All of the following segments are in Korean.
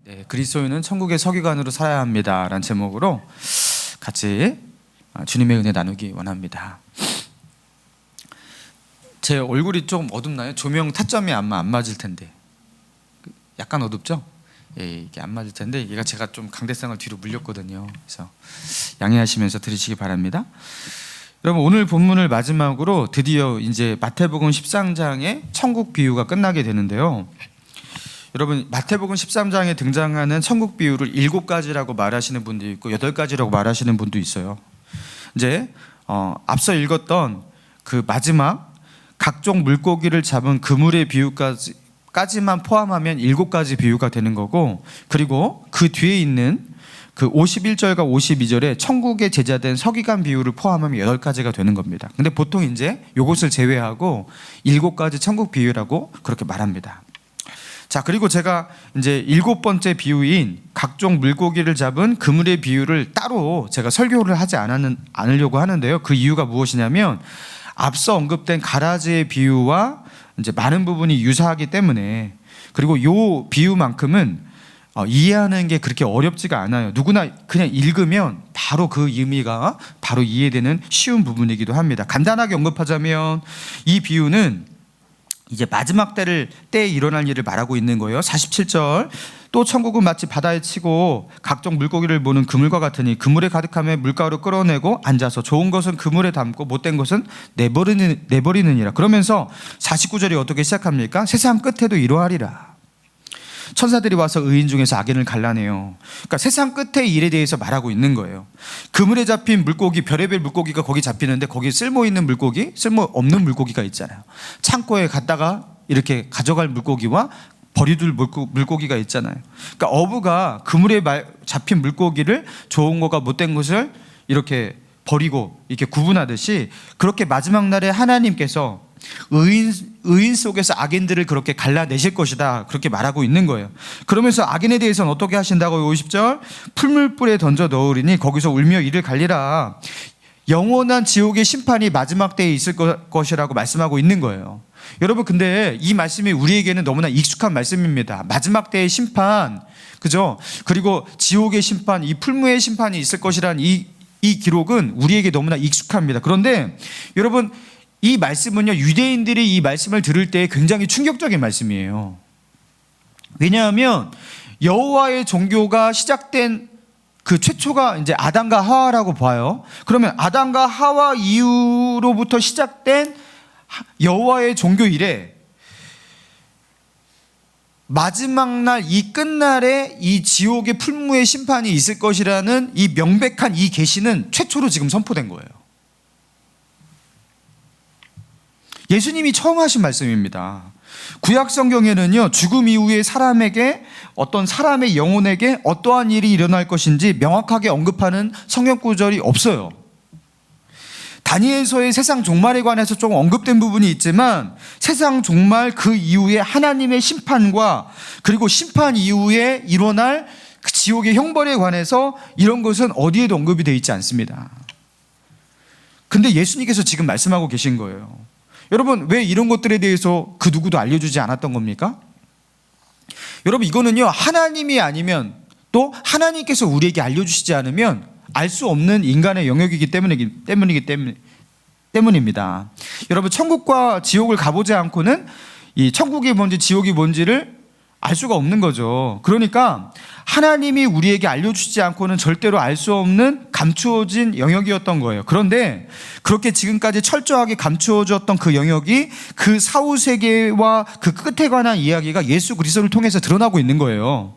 네, 그리스도인은 천국의 서기관으로 살아야 합니다라는 제목으로 같이 주님의 은혜 나누기 원합니다. 제 얼굴이 좀 어둡나요? 조명 타점이 아마 안 맞을 텐데 약간 어둡죠? 예, 이게 안 맞을 텐데 얘가 제가 좀 강대상을 뒤로 물렸거든요. 그래서 양해하시면서 들으시기 바랍니다. 여러분, 오늘 본문을 마지막으로 드디어 이제 마태복음 13장의 천국 비유가 끝나게 되는데요. 여러분, 마태복음 13장에 등장하는 천국 비유를 7가지라고 말하시는 분도 있고 8가지라고 말하시는 분도 있어요. 이제 앞서 읽었던 그 마지막 각종 물고기를 잡은 그물의 비유까지만 포함하면 7가지 비유가 되는 거고, 그리고 그 뒤에 있는 그 51절과 52절에 천국의 제자된 서기관 비유를 포함하면 8가지가 되는 겁니다. 근데 보통 이제 이것을 제외하고 7가지 천국 비유라고 그렇게 말합니다. 자, 그리고 제가 이제 7번째 비유인 각종 물고기를 잡은 그물의 비유를 따로 제가 설교를 하지 않으려고 하는데요. 그 이유가 무엇이냐면 앞서 언급된 가라지의 비유와 이제 많은 부분이 유사하기 때문에, 그리고 이 비유만큼은 이해하는 게 그렇게 어렵지가 않아요. 누구나 그냥 읽으면 바로 그 의미가 바로 이해되는 쉬운 부분이기도 합니다. 간단하게 언급하자면 이 비유는 이제 마지막 때에 일어날 일을 말하고 있는 거예요. 47절, 또 천국은 마치 바다에 치고 각종 물고기를 모는 그물과 같으니 그물에 가득하며 물가로 끌어내고 앉아서 좋은 것은 그물에 담고 못된 것은 내버리느니라. 그러면서 49절이 어떻게 시작합니까? 세상 끝에도 이러하리라. 천사들이 와서 의인 중에서 악인을 갈라내요. 그러니까 세상 끝의 일에 대해서 말하고 있는 거예요. 그물에 잡힌 물고기, 별의별 물고기가 거기 잡히는데 거기 쓸모있는 물고기, 쓸모없는 물고기가 있잖아요. 창고에 갔다가 이렇게 가져갈 물고기와 버려둘 물고기가 있잖아요. 그러니까 어부가 그물에 잡힌 물고기를 좋은 것과 못된 것을 이렇게 버리고 이렇게 구분하듯이, 그렇게 마지막 날에 하나님께서 의인 속에서 악인들을 그렇게 갈라내실 것이다, 그렇게 말하고 있는 거예요. 그러면서 악인에 대해서는 어떻게 하신다고요? 50절, 풀물불에 던져 넣으리니 거기서 울며 이를 갈리라. 영원한 지옥의 심판이 마지막 때에 있을 것이라고 말씀하고 있는 거예요. 여러분, 근데 이 말씀이 우리에게는 너무나 익숙한 말씀입니다. 마지막 때의 심판, 그죠? 그리고 지옥의 심판, 이 풀무의 심판이 있을 것이라는 이 기록은 우리에게 너무나 익숙합니다. 그런데 여러분, 이 말씀은요, 유대인들이 이 말씀을 들을 때 굉장히 충격적인 말씀이에요. 왜냐하면 여호와의 종교가 시작된 그 최초가 이제 아담과 하와라고 봐요. 그러면 아담과 하와 이후로부터 시작된 여호와의 종교 이래 마지막 날, 이 끝날에 이 지옥의 풀무의 심판이 있을 것이라는 이 명백한 이 계시는 최초로 지금 선포된 거예요. 예수님이 처음 하신 말씀입니다. 구약 성경에는요, 죽음 이후에 어떤 사람의 영혼에게 어떠한 일이 일어날 것인지 명확하게 언급하는 성경 구절이 없어요. 다니엘서의 세상 종말에 관해서 좀 언급된 부분이 있지만 세상 종말 그 이후에 하나님의 심판과 그리고 심판 이후에 일어날 그 지옥의 형벌에 관해서 이런 것은 어디에도 언급이 되어 있지 않습니다. 근데 예수님께서 지금 말씀하고 계신 거예요. 여러분, 왜 이런 것들에 대해서 그 누구도 알려주지 않았던 겁니까? 여러분, 이거는요, 하나님이 아니면 또 하나님께서 우리에게 알려주시지 않으면 알 수 없는 인간의 영역이기 때문입니다. 여러분, 천국과 지옥을 가보지 않고는 이 천국이 뭔지 지옥이 뭔지를 알 수가 없는 거죠. 그러니까 하나님이 우리에게 알려주시지 않고는 절대로 알 수 없는 감추어진 영역이었던 거예요. 그런데 그렇게 지금까지 철저하게 감추어졌던 그 영역이 그 사후세계와 그 끝에 관한 이야기가 예수 그리스도를 통해서 드러나고 있는 거예요.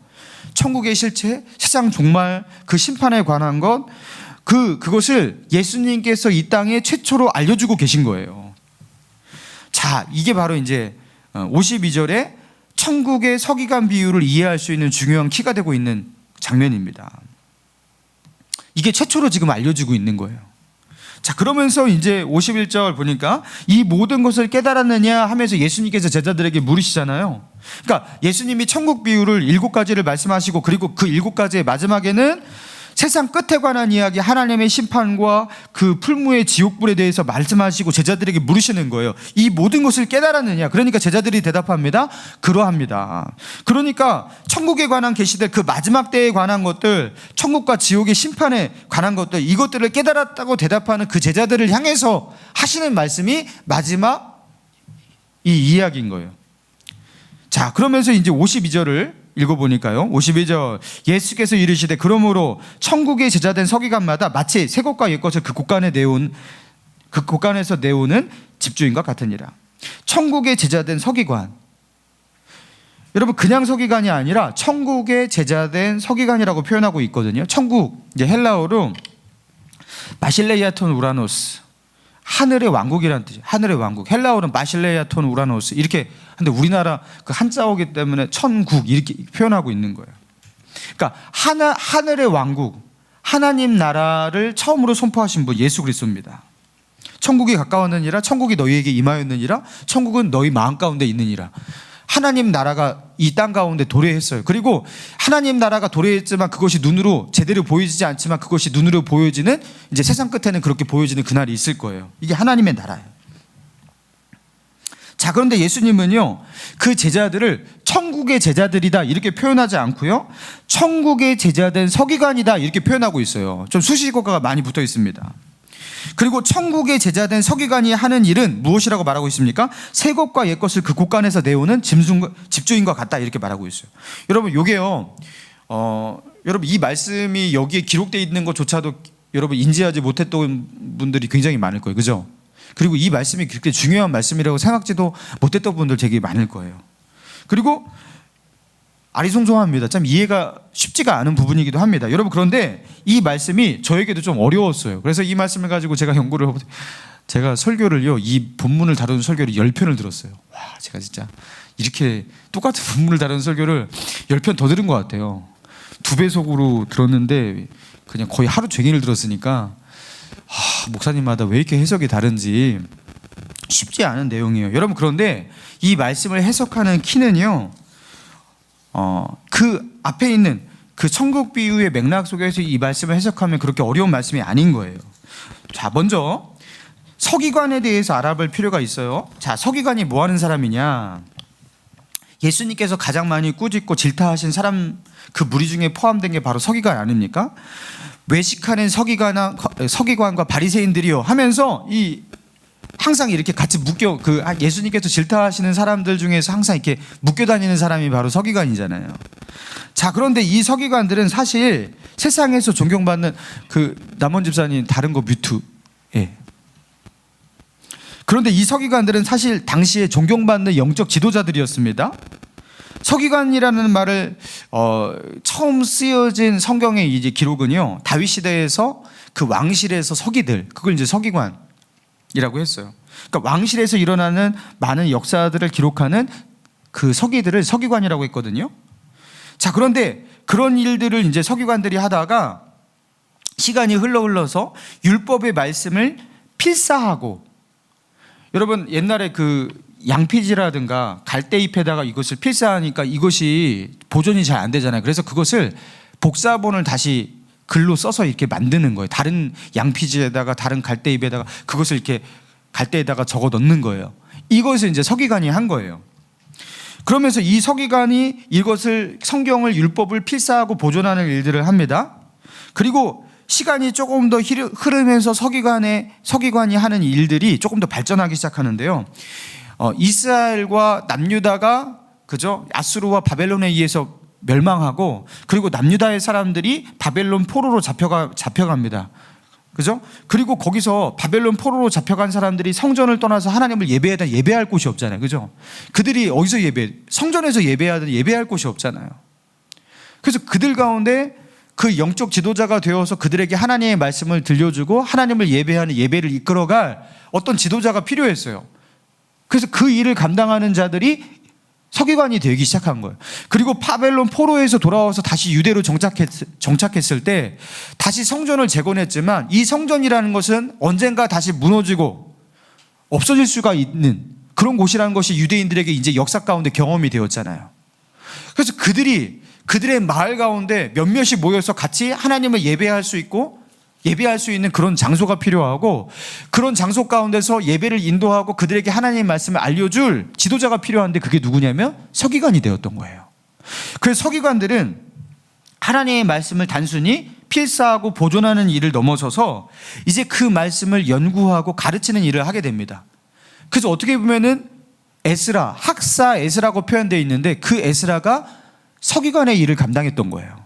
천국의 실체, 세상 종말, 그 심판에 관한 것, 그것을 예수님께서 이 땅에 최초로 알려주고 계신 거예요. 자, 이게 바로 이제 52절에 천국의 서기관 비유를 이해할 수 있는 중요한 키가 되고 있는 장면입니다. 이게 최초로 지금 알려주고 있는 거예요. 자, 그러면서 이제 51절 보니까 이 모든 것을 깨달았느냐 하면서 예수님께서 제자들에게 물으시잖아요. 그러니까 예수님이 천국 비유를 7가지를 말씀하시고, 그리고 그 7가지의 마지막에는 세상 끝에 관한 이야기, 하나님의 심판과 그 풀무의 지옥불에 대해서 말씀하시고 제자들에게 물으시는 거예요. 이 모든 것을 깨달았느냐? 그러니까 제자들이 대답합니다. 그러합니다. 그러니까 천국에 관한 계시들, 그 마지막 때에 관한 것들, 천국과 지옥의 심판에 관한 것들, 이것들을 깨달았다고 대답하는 그 제자들을 향해서 하시는 말씀이 마지막 이 이야기인 거예요. 자, 그러면서 이제 52절을 읽어보니까요. 52절, 예수께서 이르시되 그러므로 천국의 제자된 서기관마다 마치 새 것과 옛 것을 그 곳간에서 내오는 집주인과 같으니라. 천국의 제자된 서기관, 여러분 그냥 서기관이 아니라 천국의 제자된 서기관이라고 표현하고 있거든요. 천국, 이제 헬라어로 마실레이아톤 우라노스, 하늘의 왕국이라는 뜻이에요. 하늘의 왕국. 헬라어는 마실레이아톤 우라노스 이렇게. 근데 우리나라 그 한자어기 때문에 천국 이렇게 표현하고 있는 거예요. 그러니까 하늘의 왕국, 하나님 나라를 처음으로 선포하신 분 예수 그리스도입니다. 천국이 가까웠느니라, 천국이 너희에게 임하였느니라, 천국은 너희 마음 가운데 있느니라. 하나님 나라가 이 땅 가운데 도래했어요. 그리고 하나님 나라가 도래했지만 그것이 눈으로 제대로 보이지 않지만 그것이 눈으로 보여지는, 이제 세상 끝에는 그렇게 보여지는 그날이 있을 거예요. 이게 하나님의 나라예요. 자, 그런데 예수님은요, 그 제자들을 천국의 제자들이다 이렇게 표현하지 않고요, 천국의 제자된 서기관이다 이렇게 표현하고 있어요. 좀 수식어가 많이 붙어 있습니다. 그리고 천국의 제자된 서기관이 하는 일은 무엇이라고 말하고 있습니까? 새 것과 옛 것을 그 곳간에서 내오는 집주인과 같다 이렇게 말하고 있어요. 여러분 요게요, 여러분 이 말씀이 여기에 기록되어 있는 것조차도 여러분 인지하지 못했던 분들이 굉장히 많을 거예요. 그죠? 그리고 이 말씀이 그렇게 중요한 말씀이라고 생각지도 못했던 분들 되게 많을 거예요. 그리고 아리송송합니다. 참 이해가 쉽지가 않은 부분이기도 합니다. 여러분 그런데 이 말씀이 저에게도 좀 어려웠어요. 그래서 이 말씀을 가지고 제가 연구를 해보고, 제가 설교를요, 이 본문을 다루는 설교를 10편을 들었어요. 와, 제가 진짜 이렇게 똑같은 본문을 다루는 설교를 10편 더 들은 것 같아요. 2배속으로 들었는데 그냥 거의 하루 종일 들었으니까 목사님마다 왜 이렇게 해석이 다른지 쉽지 않은 내용이에요. 여러분 그런데 이 말씀을 해석하는 키는요, 그 앞에 있는 그 천국 비유의 맥락 속에서 이 말씀을 해석하면 그렇게 어려운 말씀이 아닌 거예요. 자, 먼저 서기관에 대해서 알아볼 필요가 있어요. 자, 서기관이 뭐 하는 사람이냐? 예수님께서 가장 많이 꾸짖고 질타하신 사람, 그 무리 중에 포함된 게 바로 서기관 아닙니까? 외식하는 서기관과 바리새인들이요 하면서 이 항상 이렇게 같이 묶여, 그 예수님께서 질타하시는 사람들 중에서 항상 이렇게 묶여 다니는 사람이 바로 서기관이잖아요. 자, 그런데 이 서기관들은 사실 세상에서 존경받는, 그 남원 집사님 다른 거 뮤트. 예. 그런데 이 서기관들은 사실 당시에 존경받는 영적 지도자들이었습니다. 서기관이라는 말을 처음 쓰여진 성경의 이제 기록은요, 다윗 시대에서 그 왕실에서 서기들, 그걸 이제 서기관이라고 했어요. 그러니까 왕실에서 일어나는 많은 역사들을 기록하는 그 서기들을 서기관이라고 했거든요. 자, 그런데 그런 일들을 이제 서기관들이 하다가 시간이 흘러서 율법의 말씀을 필사하고, 여러분 옛날에 그 양피지라든가 갈대잎에다가 이것을 필사하니까 이것이 보존이 잘 안 되잖아요. 그래서 그것을 복사본을 다시 글로 써서 이렇게 만드는 거예요. 다른 양피지에다가 다른 갈대잎에다가 그것을 이렇게 갈대에다가 적어 넣는 거예요. 이것을 이제 서기관이 한 거예요. 그러면서 이 서기관이 이것을, 성경을, 율법을 필사하고 보존하는 일들을 합니다. 그리고 시간이 조금 더 흐르면서 서기관이 하는 일들이 조금 더 발전하기 시작하는데요. 이스라엘과 남유다가, 그죠? 아수르와 바벨론에 의해서 멸망하고, 그리고 남유다의 사람들이 바벨론 포로로 잡혀갑니다. 그죠? 그리고 거기서 바벨론 포로로 잡혀간 사람들이 성전을 떠나서 하나님을 예배할 곳이 없잖아요. 그죠? 그들이 어디서 성전에서 예배할 곳이 없잖아요. 그래서 그들 가운데 그 영적 지도자가 되어서 그들에게 하나님의 말씀을 들려주고 하나님을 예배하는, 예배를 이끌어갈 어떤 지도자가 필요했어요. 그래서 그 일을 감당하는 자들이 서기관이 되기 시작한 거예요. 그리고 바벨론 포로에서 돌아와서 다시 유대로 정착했을 때 다시 성전을 재건했지만, 이 성전이라는 것은 언젠가 다시 무너지고 없어질 수가 있는 그런 곳이라는 것이 유대인들에게 이제 역사 가운데 경험이 되었잖아요. 그래서 그들의 마을 가운데 몇몇이 모여서 같이 하나님을 예배할 수 있고 예배할 수 있는 그런 장소가 필요하고, 그런 장소 가운데서 예배를 인도하고 그들에게 하나님의 말씀을 알려줄 지도자가 필요한데, 그게 누구냐면 서기관이 되었던 거예요. 그래서 서기관들은 하나님의 말씀을 단순히 필사하고 보존하는 일을 넘어서서 이제 그 말씀을 연구하고 가르치는 일을 하게 됩니다. 그래서 어떻게 보면은 에스라, 학사 에스라고 표현되어 있는데, 그 에스라가 서기관의 일을 감당했던 거예요.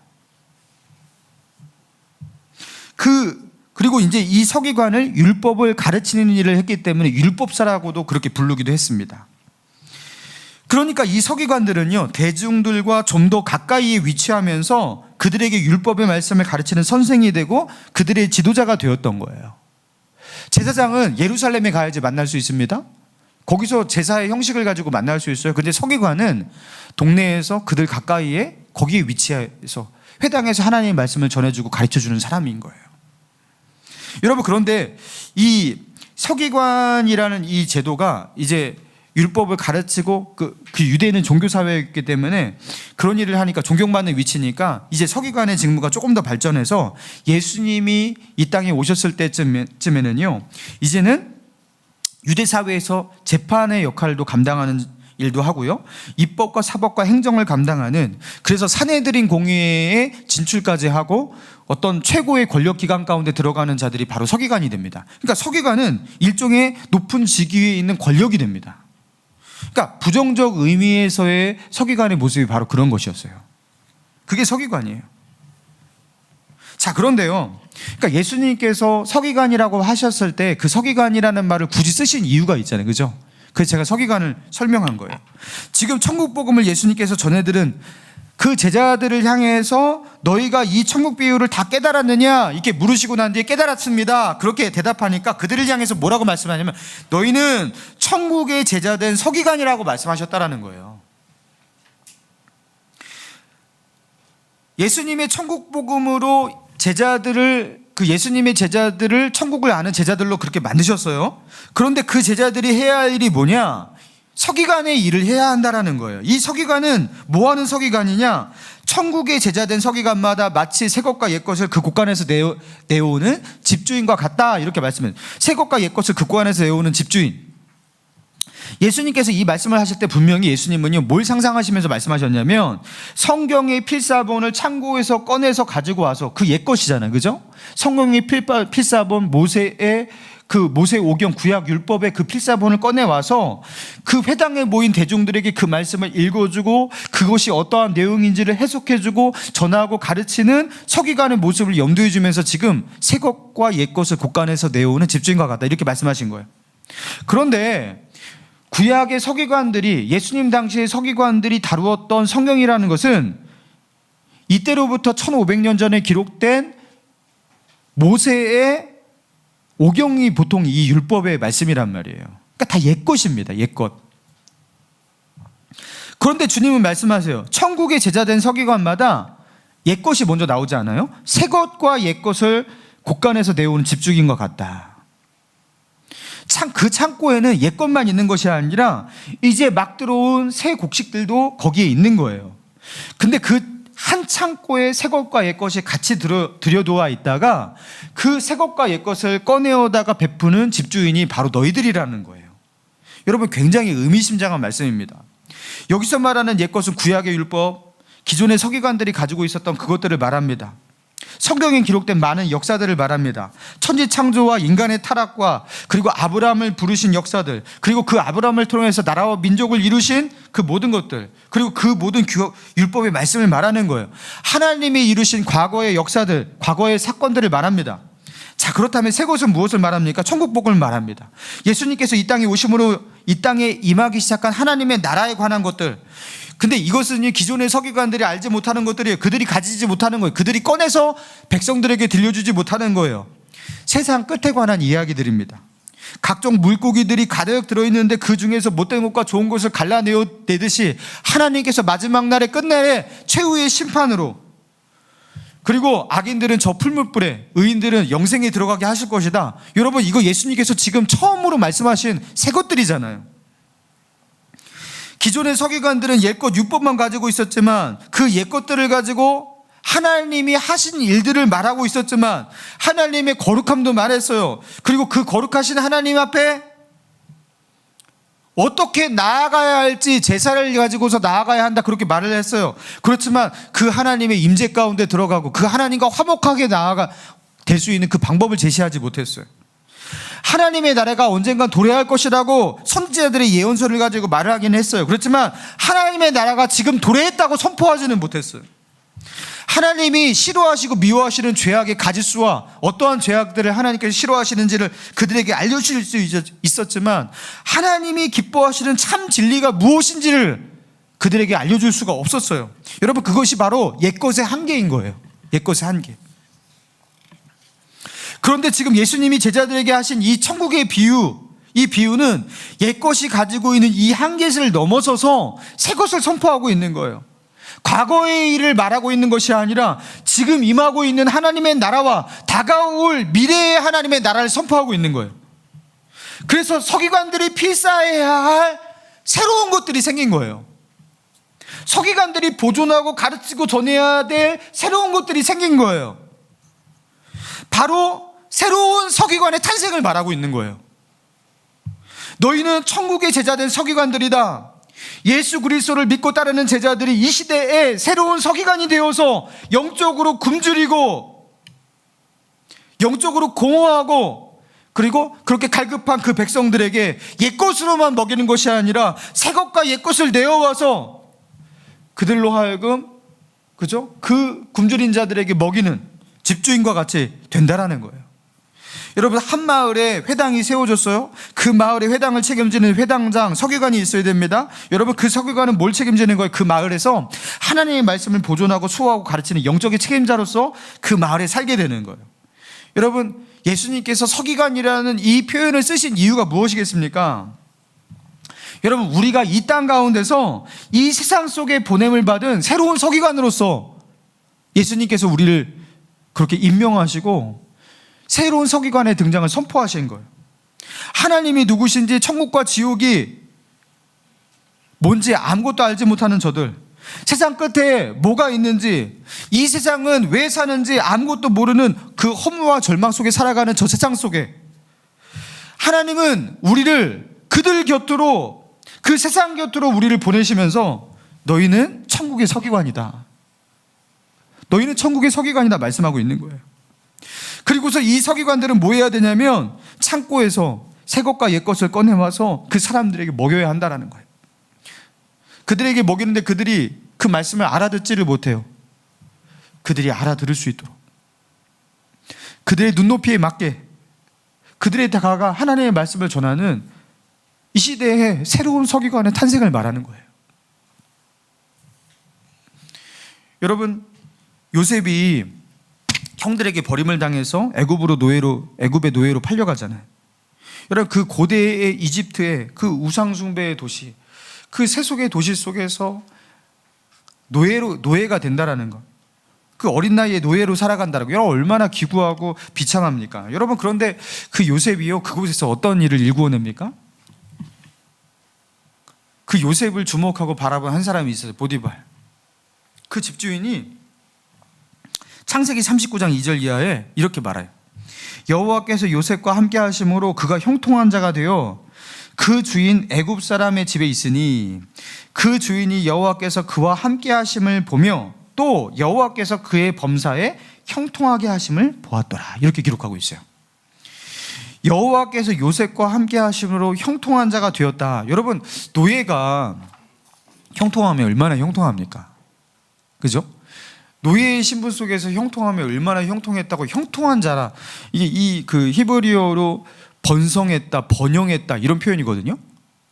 그리고 이제 이 서기관을 율법을 가르치는 일을 했기 때문에 율법사라고도 그렇게 부르기도 했습니다. 그러니까 이 서기관들은요, 대중들과 좀 더 가까이에 위치하면서 그들에게 율법의 말씀을 가르치는 선생이 되고 그들의 지도자가 되었던 거예요. 제사장은 예루살렘에 가야지 만날 수 있습니다. 거기서 제사의 형식을 가지고 만날 수 있어요. 근데 서기관은 동네에서 그들 가까이에 거기에 위치해서 회당에서 하나님의 말씀을 전해주고 가르쳐주는 사람인 거예요. 여러분, 그런데 이 서기관이라는 이 제도가 이제 율법을 가르치고 그 유대인은 종교사회였기 때문에 그런 일을 하니까 존경받는 위치니까 이제 서기관의 직무가 조금 더 발전해서 예수님이 이 땅에 오셨을 때쯤에는요, 이제는 유대 사회에서 재판의 역할도 감당하는 일도 하고요, 입법과 사법과 행정을 감당하는, 그래서 사내들인 공회에 진출까지 하고 어떤 최고의 권력 기관 가운데 들어가는 자들이 바로 서기관이 됩니다. 그러니까 서기관은 일종의 높은 직위에 있는 권력이 됩니다. 그러니까 부정적 의미에서의 서기관의 모습이 바로 그런 것이었어요. 그게 서기관이에요. 자, 그런데요, 그러니까 예수님께서 서기관이라고 하셨을 때 그 서기관이라는 말을 굳이 쓰신 이유가 있잖아요, 그죠? 그래서 제가 서기관을 설명한 거예요. 지금 천국 복음을 예수님께서 전해들은 그 제자들을 향해서 너희가 이 천국 비유를 다 깨달았느냐 이렇게 물으시고 난 뒤에 깨달았습니다 그렇게 대답하니까 그들을 향해서 뭐라고 말씀하냐면 너희는 천국의 제자된 서기관이라고 말씀하셨다라는 거예요. 예수님의 천국 복음으로 예수님의 제자들을 천국을 아는 제자들로 그렇게 만드셨어요. 그런데 그 제자들이 해야 할 일이 뭐냐? 서기관의 일을 해야 한다라는 거예요. 이 서기관은 뭐 하는 서기관이냐? 천국의 제자된 서기관마다 마치 새 것과 옛 것을 그 곳간에서 내오는 집주인과 같다 이렇게 말씀해요. 새 것과 옛 것을 그 곳간에서 내오는 집주인. 예수님께서 이 말씀을 하실 때 분명히 예수님은요, 뭘 상상하시면서 말씀하셨냐면 성경의 필사본을 창고에서 꺼내서 가지고 와서 그 옛 것이잖아요, 그죠? 성경의 필사본 모세 오경 구약 율법의 그 필사본을 꺼내와서 그 회당에 모인 대중들에게 그 말씀을 읽어주고 그것이 어떠한 내용인지를 해석해주고 전하고 가르치는 서기관의 모습을 염두해 주면서 지금 새 것과 옛 것을 곳간에서 내오는 집주인과 같다 이렇게 말씀하신 거예요. 그런데 구약의 서기관들이, 예수님 당시의 서기관들이 다루었던 성경이라는 것은 이때로부터 1500년 전에 기록된 모세의 오경이 보통 이 율법의 말씀이란 말이에요. 그러니까 다 옛것입니다. 옛것. 그런데 주님은 말씀하세요. 천국의 제자된 서기관마다 옛것이 먼저 나오지 않아요? 새것과 옛것을 곳간에서 내오는 집주인 것 같다. 그 창고에는 옛것만 있는 것이 아니라 이제 막 들어온 새 곡식들도 거기에 있는 거예요. 근데 그 한 창고에 새 것과 옛 것이 같이 들여놓아 있다가 그 새 것과 옛 것을 꺼내오다가 베푸는 집주인이 바로 너희들이라는 거예요. 여러분, 굉장히 의미심장한 말씀입니다. 여기서 말하는 옛 것은 구약의 율법, 기존의 서기관들이 가지고 있었던 그것들을 말합니다. 성경에 기록된 많은 역사들을 말합니다. 천지 창조와 인간의 타락과 그리고 아브라함을 부르신 역사들, 그리고 그 아브라함을 통해서 나라와 민족을 이루신 그 모든 것들, 그리고 그 모든 율법의 말씀을 말하는 거예요. 하나님이 이루신 과거의 역사들, 과거의 사건들을 말합니다. 자, 그렇다면 새 것은 무엇을 말합니까? 천국 복음을 말합니다. 예수님께서 이 땅에 오심으로 이 땅에 임하기 시작한 하나님의 나라에 관한 것들. 근데 이것은 기존의 서기관들이 알지 못하는 것들이에요. 그들이 가지지 못하는 거예요. 그들이 꺼내서 백성들에게 들려주지 못하는 거예요. 세상 끝에 관한 이야기들입니다. 각종 물고기들이 가득 들어있는데 그 중에서 못된 것과 좋은 것을 갈라내듯이 하나님께서 마지막 날에 끝날에 최후의 심판으로, 그리고 악인들은 저 풀무불에, 의인들은 영생에 들어가게 하실 것이다. 여러분, 이거 예수님께서 지금 처음으로 말씀하신 새 것들이잖아요. 기존의 서기관들은 옛것 율법만 가지고 있었지만 그 옛것들을 가지고 하나님이 하신 일들을 말하고 있었지만 하나님의 거룩함도 말했어요. 그리고 그 거룩하신 하나님 앞에 어떻게 나아가야 할지 제사를 가지고서 나아가야 한다 그렇게 말을 했어요. 그렇지만 그 하나님의 임재 가운데 들어가고 그 하나님과 화목하게 나아가 될 수 있는 그 방법을 제시하지 못했어요. 하나님의 나라가 언젠간 도래할 것이라고 선지자들의 예언서를 가지고 말을 하긴 했어요. 그렇지만 하나님의 나라가 지금 도래했다고 선포하지는 못했어요. 하나님이 싫어하시고 미워하시는 죄악의 가짓수와 어떠한 죄악들을 하나님께서 싫어하시는지를 그들에게 알려주실 수 있었지만 하나님이 기뻐하시는 참 진리가 무엇인지를 그들에게 알려줄 수가 없었어요. 여러분, 그것이 바로 옛것의 한계인 거예요. 옛것의 한계. 그런데 지금 예수님이 제자들에게 하신 이 천국의 비유, 이 비유는 옛것이 가지고 있는 이 한계를 넘어서서 새 것을 선포하고 있는 거예요. 과거의 일을 말하고 있는 것이 아니라 지금 임하고 있는 하나님의 나라와 다가올 미래의 하나님의 나라를 선포하고 있는 거예요. 그래서 서기관들이 필사해야 할 새로운 것들이 생긴 거예요. 서기관들이 보존하고 가르치고 전해야 될 새로운 것들이 생긴 거예요. 바로 새로운 서기관의 탄생을 말하고 있는 거예요. 너희는 천국의 제자된 서기관들이다. 예수 그리스도를 믿고 따르는 제자들이 이 시대에 새로운 서기관이 되어서 영적으로 굶주리고 영적으로 공허하고 그리고 그렇게 갈급한 그 백성들에게 옛것으로만 먹이는 것이 아니라 새것과 옛것을 내어와서 그들로 하여금 그죠? 그 굶주린 자들에게 먹이는 집주인과 같이 된다라는 거예요. 여러분, 한 마을에 회당이 세워졌어요. 그 마을의 회당을 책임지는 회당장, 서기관이 있어야 됩니다. 여러분, 그 서기관은 뭘 책임지는 거예요? 그 마을에서 하나님의 말씀을 보존하고 수호하고 가르치는 영적인 책임자로서 그 마을에 살게 되는 거예요. 여러분, 예수님께서 서기관이라는 이 표현을 쓰신 이유가 무엇이겠습니까? 여러분, 우리가 이 땅 가운데서 이 세상 속에 보냄을 받은 새로운 서기관으로서 예수님께서 우리를 그렇게 임명하시고 새로운 서기관의 등장을 선포하신 거예요. 하나님이 누구신지, 천국과 지옥이 뭔지 아무것도 알지 못하는 저들, 세상 끝에 뭐가 있는지, 이 세상은 왜 사는지 아무것도 모르는 그 허무와 절망 속에 살아가는 저 세상 속에 하나님은 우리를 그들 곁으로, 그 세상 곁으로 우리를 보내시면서 너희는 천국의 서기관이다, 너희는 천국의 서기관이다 말씀하고 있는 거예요. 그리고서 이 서기관들은 뭐 해야 되냐면 창고에서 새 것과 옛 것을 꺼내와서 그 사람들에게 먹여야 한다는 거예요. 그들에게 먹이는데 그들이 그 말씀을 알아듣지를 못해요. 그들이 알아들을 수 있도록 그들의 눈높이에 맞게 그들의 다가가 하나님의 말씀을 전하는 이 시대의 새로운 서기관의 탄생을 말하는 거예요. 여러분, 요셉이 형들에게 버림을 당해서 애굽의 노예로 팔려가잖아요. 여러분, 그 고대의 이집트의 그 우상숭배의 도시, 그 세속의 도시 속에서 노예가 된다라는 것, 그 어린 나이에 노예로 살아간다는 거, 여러분 얼마나 기구하고 비참합니까? 여러분, 그런데 그 요셉이요, 그곳에서 어떤 일을 일구어냅니까? 그 요셉을 주목하고 바라본 한 사람이 있어요. 보디발. 그 집주인이 창세기 39장 2절 이하에 이렇게 말해요. 여호와께서 요셉과 함께 하심으로 그가 형통한 자가 되어 그 주인 애굽 사람의 집에 있으니 그 주인이 여호와께서 그와 함께 하심을 보며 또 여호와께서 그의 범사에 형통하게 하심을 보았더라. 이렇게 기록하고 있어요. 여호와께서 요셉과 함께 하심으로 형통한 자가 되었다. 여러분, 노예가 형통하면 얼마나 형통합니까? 그죠? 노예의 신분 속에서 형통하면 얼마나 형통했다고. 형통한 자라, 이게 그 히브리어로 번성했다, 번영했다 이런 표현이거든요.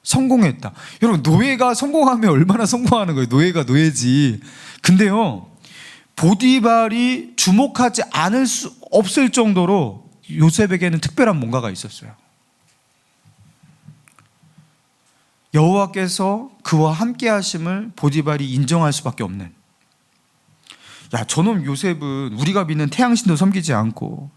성공했다. 여러분, 노예가 성공하면 얼마나 성공하는 거예요? 노예가 노예지. 근데요, 보디발이 주목하지 않을 수 없을 정도로 요셉에게는 특별한 뭔가가 있었어요. 여호와께서 그와 함께 하심을 보디발이 인정할 수밖에 없는, 야, 저놈 요셉은 우리가 믿는 태양신도 섬기지 않고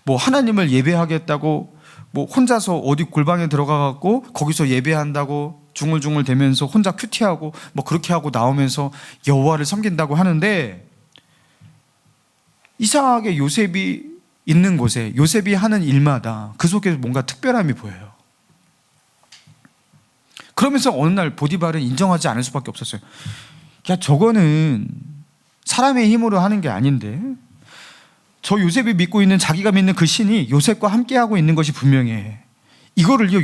뭐 하나님을 예배하겠다고 뭐 혼자서 어디 골방에 들어가 갖고 거기서 예배한다고 중얼중얼 대면서 혼자 큐티하고 뭐 그렇게 하고 나오면서 여호와를 섬긴다고 하는데, 이상하게 요셉이 있는 곳에 요셉이 하는 일마다 그 속에 뭔가 특별함이 보여요. 그러면서 어느 날 보디발은 인정하지 않을 수밖에 없었어요. 야, 저거는 사람의 힘으로 하는 게 아닌데, 저 요셉이 믿고 있는, 자기가 믿는 그 신이 요셉과 함께하고 있는 것이 분명해. 이거를요,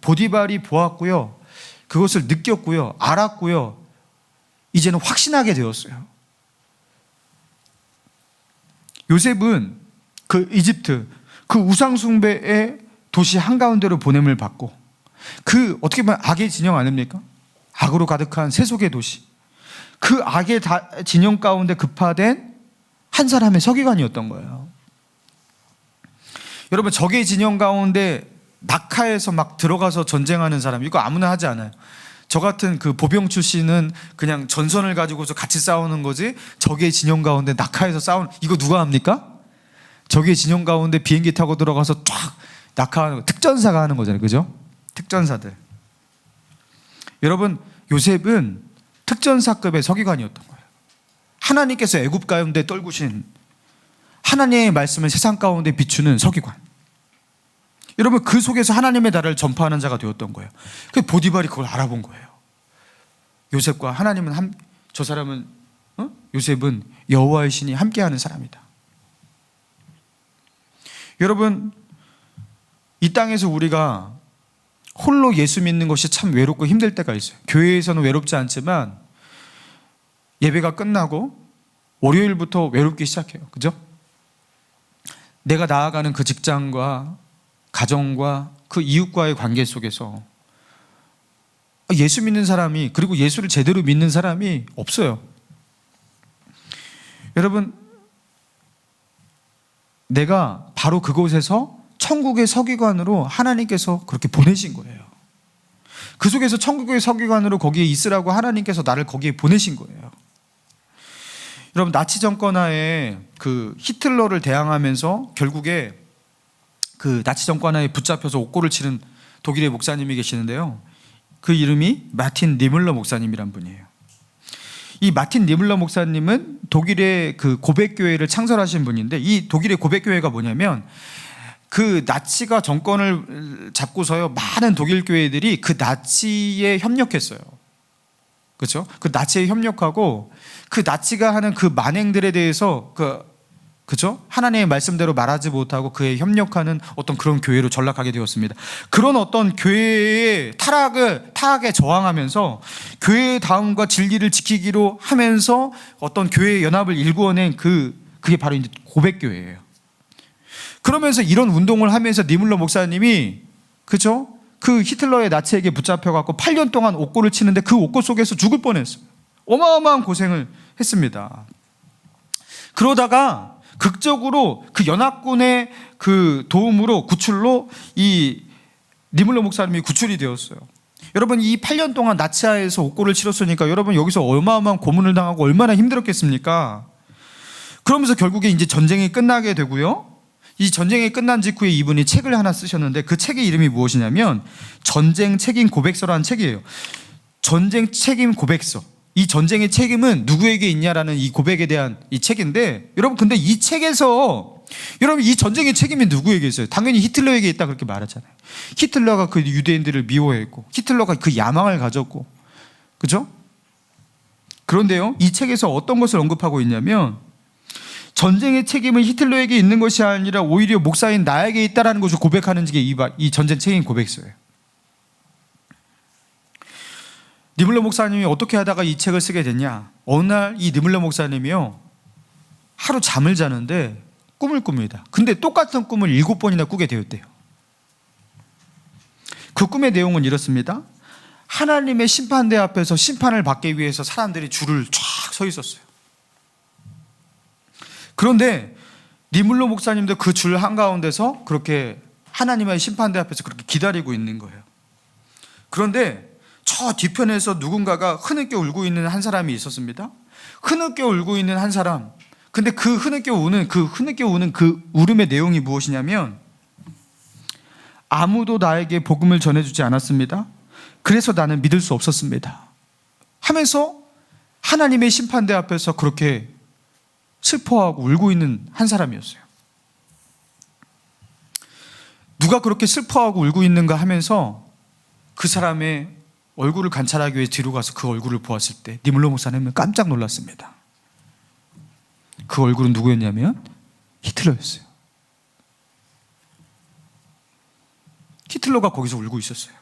보디발이 보았고요, 그것을 느꼈고요, 알았고요, 이제는 확신하게 되었어요. 요셉은 그 이집트, 그 우상숭배의 도시 한가운데로 보냄을 받고, 그 어떻게 보면 악의 진영 아닙니까? 악으로 가득한 세속의 도시, 그 악의 진영 가운데 급파된 한 사람의 서기관이었던 거예요. 여러분, 적의 진영 가운데 낙하에서 막 들어가서 전쟁하는 사람, 이거 아무나 하지 않아요. 저 같은 그 보병 출신은 그냥 전선을 가지고서 같이 싸우는 거지, 적의 진영 가운데 낙하에서 싸우는, 이거 누가 합니까? 적의 진영 가운데 비행기 타고 들어가서 쫙 낙하하는 거, 특전사가 하는 거잖아요, 그죠? 특전사들. 여러분, 요셉은 특전사급의 서기관이었던 거예요. 하나님께서 애굽 가운데 떨구신 하나님의 말씀을 세상 가운데 비추는 서기관. 여러분, 그 속에서 하나님의 나라를 전파하는 자가 되었던 거예요. 그 보디발이 그걸 알아본 거예요. 요셉과 하나님은 저 사람은, 요셉은 여호와의 신이 함께하는 사람이다. 여러분, 이 땅에서 우리가 홀로 예수 믿는 것이 참 외롭고 힘들 때가 있어요. 교회에서는 외롭지 않지만 예배가 끝나고 월요일부터 외롭기 시작해요. 그죠? 내가 나아가는 그 직장과 가정과 그 이웃과의 관계 속에서 예수 믿는 사람이, 그리고 예수를 제대로 믿는 사람이 없어요. 여러분, 내가 바로 그곳에서 천국의 서기관으로 하나님께서 그렇게 보내신 거예요. 그 속에서 천국의 서기관으로 거기에 있으라고 하나님께서 나를 거기에 보내신 거예요. 여러분, 나치 정권 하에 그 히틀러를 대항하면서 결국에 그 나치 정권 하에 붙잡혀서 옥고를 치른 독일의 목사님이 계시는데요, 그 이름이 마틴 니물러 목사님이란 분이에요. 이 마틴 니물러 목사님은 독일의 그 고백교회를 창설하신 분인데, 이 독일의 고백교회가 뭐냐면, 그 나치가 정권을 잡고서요, 많은 독일 교회들이 그 나치에 협력했어요. 그렇죠? 그 나치에 협력하고, 그 나치가 하는 그 만행들에 대해서 그죠? 하나님의 말씀대로 말하지 못하고 그에 협력하는 어떤 그런 교회로 전락하게 되었습니다. 그런 어떤 교회의 타락에 저항하면서 교회의 다음과 진리를 지키기로 하면서 어떤 교회의 연합을 일구어낸 그게 바로 이제 고백교회예요. 그러면서 이런 운동을 하면서 니물러 목사님이, 그죠? 그 히틀러의 나치에게 붙잡혀갖고 8년 동안 옥고를 치는데 그 옥고 속에서 죽을 뻔했어요. 어마어마한 고생을 했습니다. 그러다가 극적으로 그 연합군의 그 도움으로, 구출로 이 니물러 목사님이 구출이 되었어요. 여러분, 이 8년 동안 나치하에서 옥고를 치렀으니까 여러분, 여기서 어마어마한 고문을 당하고 얼마나 힘들었겠습니까? 그러면서 결국에 이제 전쟁이 끝나게 되고요, 이 전쟁이 끝난 직후에 이분이 책을 하나 쓰셨는데, 그 책의 이름이 무엇이냐면 전쟁 책임 고백서라는 책이에요. 전쟁 책임 고백서. 이 전쟁의 책임은 누구에게 있냐라는 이 고백에 대한 이 책인데, 여러분, 근데 이 책에서 여러분, 이 전쟁의 책임이 누구에게 있어요? 당연히 히틀러에게 있다, 그렇게 말하잖아요. 히틀러가 그 유대인들을 미워했고, 히틀러가 그 야망을 가졌고, 그죠? 그런데요, 이 책에서 어떤 것을 언급하고 있냐면, 전쟁의 책임은 히틀러에게 있는 것이 아니라 오히려 목사인 나에게 있다라는 것을 고백하는 게 이 전쟁 책임 고백서예요. 니물러 목사님이 어떻게 하다가 이 책을 쓰게 됐냐? 어느 날 이 니물러 목사님이요, 하루 잠을 자는데 꿈을 꿉니다. 근데 똑같은 꿈을 7번이나 꾸게 되었대요. 그 꿈의 내용은 이렇습니다. 하나님의 심판대 앞에서 심판을 받기 위해서 사람들이 줄을 쫙 서 있었어요. 그런데 니물러 목사님도 그 줄 한가운데서 그렇게 하나님의 심판대 앞에서 그렇게 기다리고 있는 거예요. 그런데 저 뒤편에서 누군가가 흐느껴 울고 있는 한 사람이 있었습니다. 흐느껴 울고 있는 한 사람. 근데 그 흐느껴 우는 그 울음의 내용이 무엇이냐면, 아무도 나에게 복음을 전해주지 않았습니다. 그래서 나는 믿을 수 없었습니다. 하면서 하나님의 심판대 앞에서 그렇게 슬퍼하고 울고 있는 한 사람이었어요. 누가 그렇게 슬퍼하고 울고 있는가 하면서 그 사람의 얼굴을 관찰하기 위해 뒤로 가서 그 얼굴을 보았을 때 니물로 목사님은 깜짝 놀랐습니다. 그 얼굴은 누구였냐면 히틀러였어요. 히틀러가 거기서 울고 있었어요.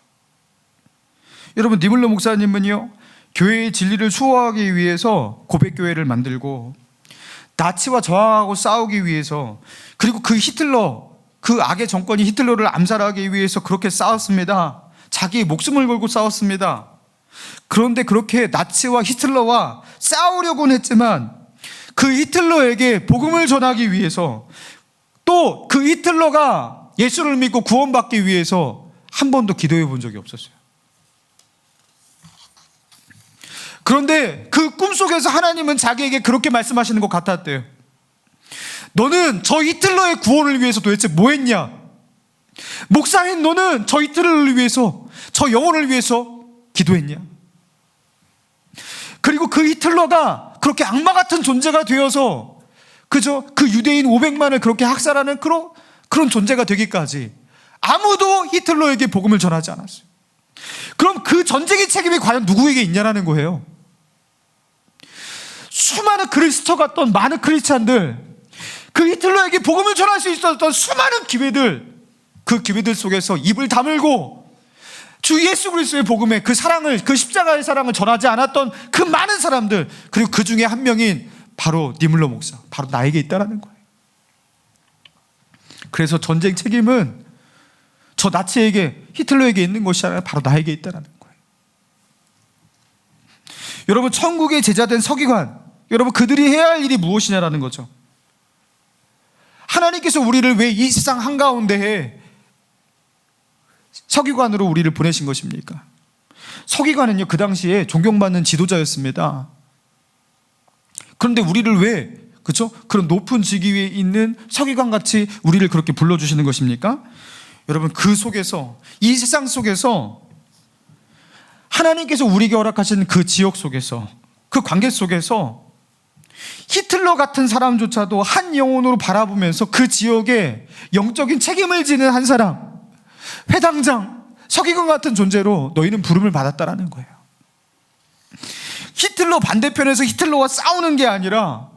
여러분, 니물로 목사님은요, 교회의 진리를 수호하기 위해서 고백교회를 만들고 나치와 저항하고 싸우기 위해서, 그리고 그 히틀러, 그 악의 정권이 히틀러를 암살하기 위해서 그렇게 싸웠습니다. 자기의 목숨을 걸고 싸웠습니다. 그런데 그렇게 나치와 히틀러와 싸우려고는 했지만 그 히틀러에게 복음을 전하기 위해서, 또 그 히틀러가 예수를 믿고 구원받기 위해서 한 번도 기도해 본 적이 없었어요. 그런데 그 꿈속에서 하나님은 자기에게 그렇게 말씀하시는 것 같았대요. 너는 저 히틀러의 구원을 위해서 도대체 뭐 했냐? 목사인 너는 저 히틀러를 위해서, 저 영혼을 위해서 기도했냐? 그리고 그 히틀러가 그렇게 악마 같은 존재가 되어서 그저 그 유대인 500만을 그렇게 학살하는 그런 존재가 되기까지 아무도 히틀러에게 복음을 전하지 않았어요. 그럼 그 전쟁의 책임이 과연 누구에게 있냐라는 거예요. 수많은 그리스도 같던 많은 크리스찬들, 그 히틀러에게 복음을 전할 수 있었던 수많은 기회들, 그 기회들 속에서 입을 다물고 주 예수 그리스도의 복음의 그 사랑을, 그 십자가의 사랑을 전하지 않았던 그 많은 사람들, 그리고 그 중에 한 명인 바로 니물러 목사, 바로 나에게 있다라는 거예요. 그래서 전쟁 책임은 저 나치에게, 히틀러에게 있는 것이 아니라 바로 나에게 있다라는 거예요. 여러분, 천국의 제자된 서기관, 여러분, 그들이 해야 할 일이 무엇이냐라는 거죠. 하나님께서 우리를 왜 이 세상 한가운데에 서기관으로 우리를 보내신 것입니까? 서기관은요, 그 당시에 존경받는 지도자였습니다. 그런데 우리를 왜, 그렇죠? 그런 높은 직위 위에 있는 서기관같이 우리를 그렇게 불러주시는 것입니까? 여러분, 그 속에서, 이 세상 속에서 하나님께서 우리에게 허락하신 그 지역 속에서, 그 관계 속에서 히틀러 같은 사람조차도 한 영혼으로 바라보면서 그 지역에 영적인 책임을 지는 한 사람, 회당장, 서기관 같은 존재로 너희는 부름을 받았다라는 거예요. 히틀러 반대편에서 히틀러와 싸우는 게 아니라,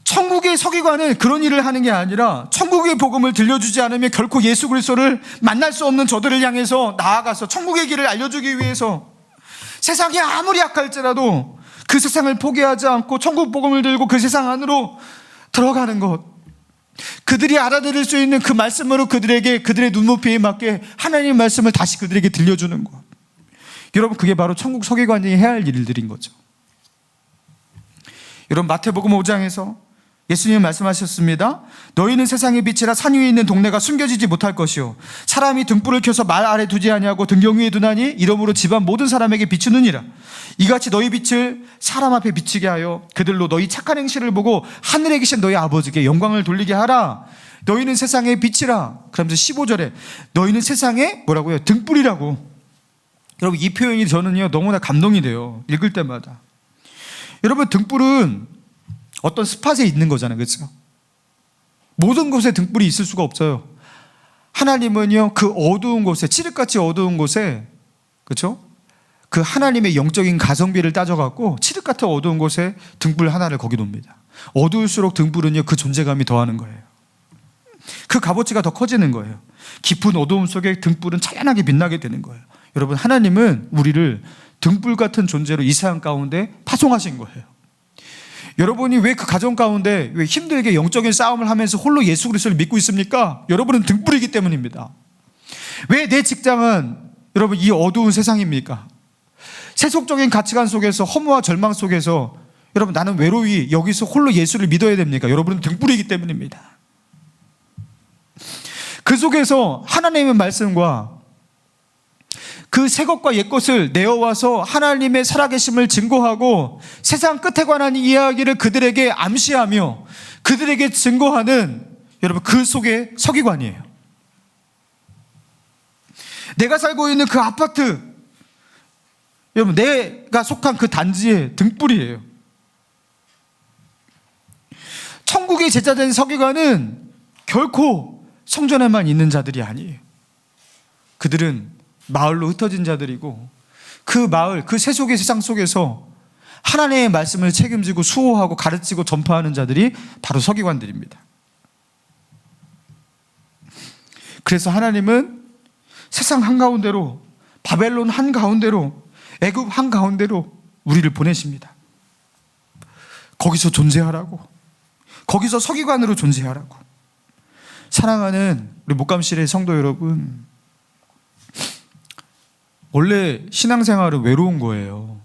천국의 서기관은 그런 일을 하는 게 아니라 천국의 복음을 들려주지 않으면 결코 예수 그리스도를 만날 수 없는 저들을 향해서 나아가서 천국의 길을 알려주기 위해서 세상이 아무리 약할지라도 그 세상을 포기하지 않고 천국 복음을 들고 그 세상 안으로 들어가는 것, 그들이 알아들을 수 있는 그 말씀으로 그들에게, 그들의 눈높이에 맞게 하나님의 말씀을 다시 그들에게 들려주는 것, 여러분, 그게 바로 천국 서기관이 해야 할 일들인 거죠. 여러분, 마태복음 5장에서 예수님이 말씀하셨습니다. 너희는 세상의 빛이라 산 위에 있는 동네가 숨겨지지 못할 것이요, 사람이 등불을 켜서 말 아래 두지 아니하고 등경 위에 두나니 이러므로 집안 모든 사람에게 비추느니라. 이같이 너희 빛을 사람 앞에 비치게 하여 그들로 너희 착한 행실을 보고 하늘에 계신 너희 아버지께 영광을 돌리게 하라. 너희는 세상의 빛이라. 그러면서 15절에 너희는 세상의 뭐라고요? 등불이라고. 여러분, 이 표현이 저는요 너무나 감동이 돼요, 읽을 때마다. 여러분, 등불은 어떤 스팟에 있는 거잖아요, 그렇죠? 모든 곳에 등불이 있을 수가 없어요. 하나님은요 그 어두운 곳에, 칠흑같이 어두운 곳에, 그렇죠? 그 하나님의 영적인 가성비를 따져갖고 칠흑같은 어두운 곳에 등불 하나를 거기 놉니다. 어두울수록 등불은요 그 존재감이 더하는 거예요. 그 값어치가 더 커지는 거예요. 깊은 어두움 속에 등불은 찬란하게 빛나게 되는 거예요. 여러분, 하나님은 우리를 등불 같은 존재로 이 세상 가운데 파송하신 거예요. 여러분이 왜 그 가정 가운데 왜 힘들게 영적인 싸움을 하면서 홀로 예수 그리스도를 믿고 있습니까? 여러분은 등불이기 때문입니다. 왜 내 직장은 여러분 이 어두운 세상입니까? 세속적인 가치관 속에서, 허무와 절망 속에서 여러분 나는 외로이 여기서 홀로 예수를 믿어야 됩니까? 여러분은 등불이기 때문입니다. 그 속에서 하나님의 말씀과 그 새 것과 옛 것을 내어와서 하나님의 살아계심을 증거하고 세상 끝에 관한 이야기를 그들에게 암시하며 그들에게 증거하는, 여러분, 그 속에 서기관이에요. 내가 살고 있는 그 아파트, 여러분 내가 속한 그 단지의 등불이에요. 천국의 제자된 서기관은 결코 성전에만 있는 자들이 아니에요. 그들은 마을로 흩어진 자들이고 그 마을, 그 세속의 세상 속에서 하나님의 말씀을 책임지고 수호하고 가르치고 전파하는 자들이 바로 서기관들입니다. 그래서 하나님은 세상 한가운데로, 바벨론 한가운데로, 애굽 한가운데로 우리를 보내십니다. 거기서 존재하라고, 거기서 서기관으로 존재하라고. 사랑하는 우리 목감실의 성도 여러분, 원래 신앙생활은 외로운 거예요.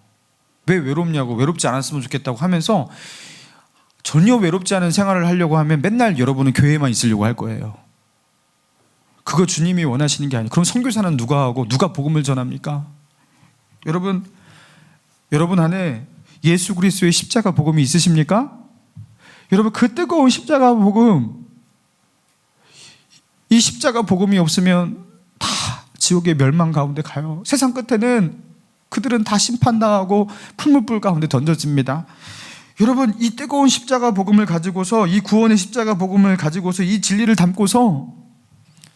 왜 외롭냐고, 외롭지 않았으면 좋겠다고 하면서 전혀 외롭지 않은 생활을 하려고 하면 맨날 여러분은 교회에만 있으려고 할 거예요. 그거 주님이 원하시는 게 아니에요. 그럼 선교사는 누가 하고 누가 복음을 전합니까? 여러분 안에 예수 그리스도의 십자가 복음이 있으십니까? 여러분, 그 뜨거운 십자가 복음, 이 십자가 복음이 없으면 다 지옥의 멸망 가운데 가요. 세상 끝에는 그들은 다 심판당하고 풀무불 가운데 던져집니다. 여러분, 이 뜨거운 십자가 복음을 가지고서, 이 구원의 십자가 복음을 가지고서, 이 진리를 담고서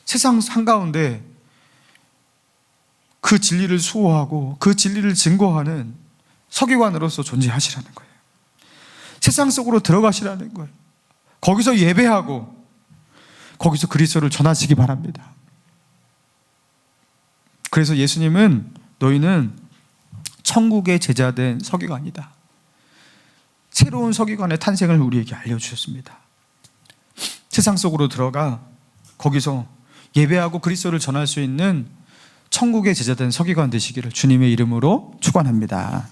세상 한가운데 그 진리를 수호하고 그 진리를 증거하는 서기관으로서 존재하시라는 거예요. 세상 속으로 들어가시라는 거예요. 거기서 예배하고 거기서 그리스도를 전하시기 바랍니다. 그래서 예수님은 너희는 천국의 제자된 서기관이다. 새로운 서기관의 탄생을 우리에게 알려주셨습니다. 세상 속으로 들어가 거기서 예배하고 그리스도를 전할 수 있는 천국의 제자된 서기관 되시기를 주님의 이름으로 축원합니다.